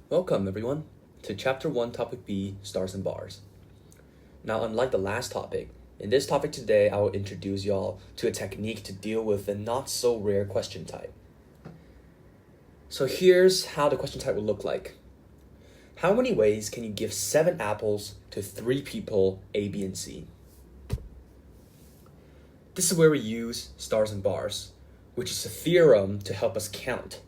Welcome, everyone, to Chapter 1, Topic B, Stars and Bars. Now, unlike the last topic, in this topic today, I will introduce y'all to a technique to deal with a not-so-rare question type. So here's how the question type will look like. How many ways can you give 7 apples to 3 people, A, B, and C? This is where we use stars and bars, which is a theorem to help us count.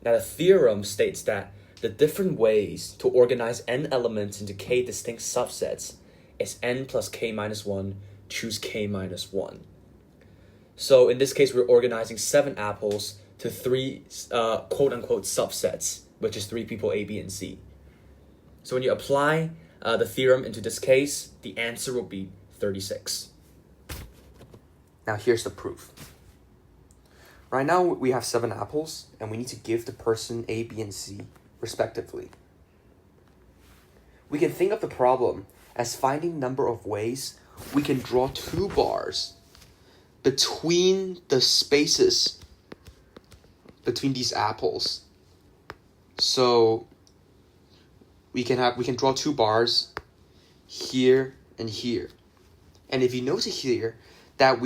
Now, the theorem states that the different ways to organize n elements into k distinct subsets is n plus k minus 1, choose k minus 1. So in this case, we're organizing 7 apples to 3 quote-unquote subsets, which is 3 people, A, B, and C. So when you apply the theorem into this case, the answer will be 36. Now here's the proof. Right now we have 7 apples, and we need to give the person A, B, and C respectively. We can think of the problem as finding number of ways we can draw 2 bars between the spaces between these apples. So we can draw 2 bars here and here. And if you notice here that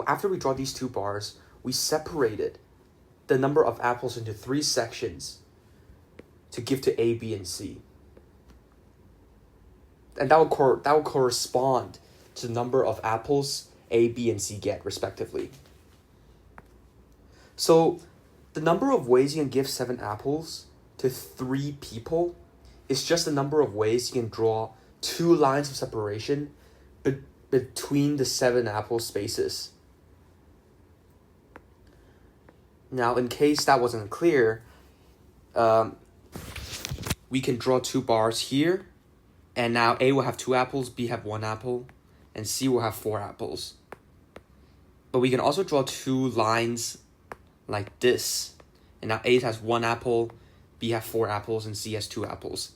after we draw these 2 bars, we separated the number of apples into 3 sections to give to A, B, and C. And that will correspond to the number of apples A, B, and C get, respectively. So the number of ways you can give 7 apples to 3 people is just the number of ways you can draw 2 lines of separation between the 7 apple spaces. Now, in case that wasn't clear, we can draw 2 bars here, and now A will have 2 apples, B have 1 apple, and C will have 4 apples. But we can also draw 2 lines like this, and now A has 1 apple, B has 4 apples, and C has 2 apples.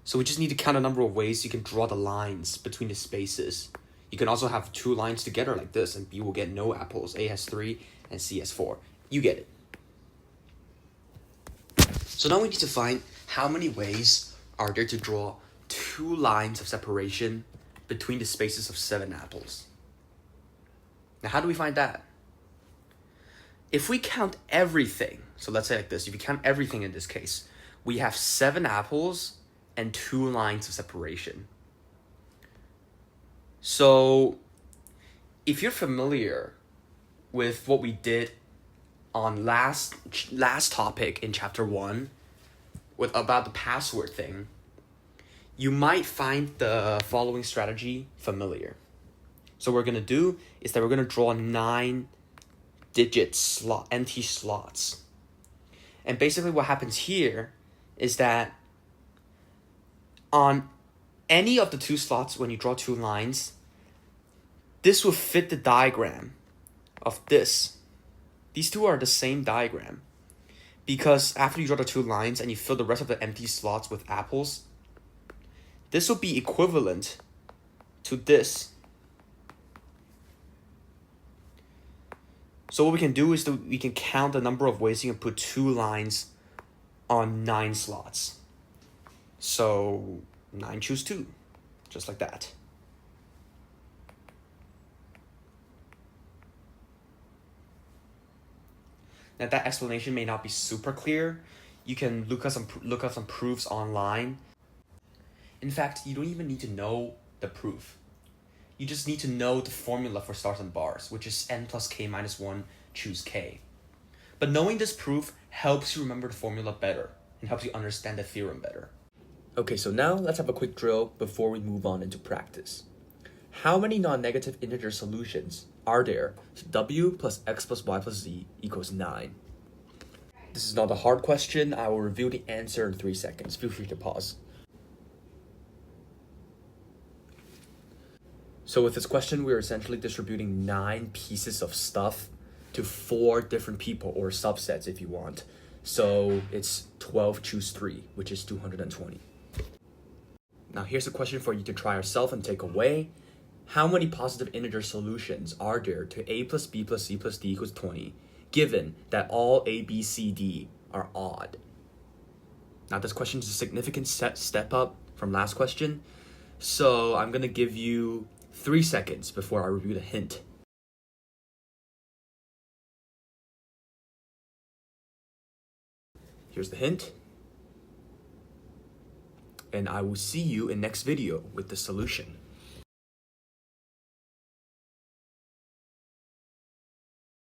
So we just need to count the number of ways you can draw the lines between the spaces. You can also have 2 lines together like this, and B will get no apples. A has 3, and C has 4. You get it. So now we need to find how many ways are there to draw 2 lines of separation between the spaces of 7 apples. Now, how do we find that? If we count everything, so let's say like this, if you count everything in this case, we have 7 apples and 2 lines of separation. So if you're familiar with what we did on last topic in chapter 1 about the password thing, you might find the following strategy familiar. So what we're going to do is that we're going to draw 9-digit empty slots. And basically what happens here is that on any of the 2 slots, when you draw 2 lines, this will fit the diagram of this. These 2 are the same diagram, because after you draw the 2 lines and you fill the rest of the empty slots with apples, this will be equivalent to this. So what we can do is we can count the number of ways you can put 2 lines on 9 slots. So 9 choose 2, just like that. Now that explanation may not be super clear. You can look up some proofs online. In fact, you don't even need to know the proof. You just need to know the formula for stars and bars, which is n plus k minus 1, choose k. But knowing this proof helps you remember the formula better and helps you understand the theorem better. Okay, so now let's have a quick drill before we move on into practice. How many non-negative integer solutions are there to w plus x plus y plus z equals 9? This is not a hard question. I will reveal the answer in 3 seconds. Feel free to pause. So with this question, we're essentially distributing 9 pieces of stuff to 4 different people, or subsets if you want. So it's 12 choose 3, which is 220. Now here's a question for you to try yourself and take away. How many positive integer solutions are there to a plus b plus c plus d equals 20, given that all a, b, c, d are odd? Now this question is a significant step up from last question, so I'm gonna give you 3 seconds before I review the hint. Here's the hint, and I will see you in next video with the solution.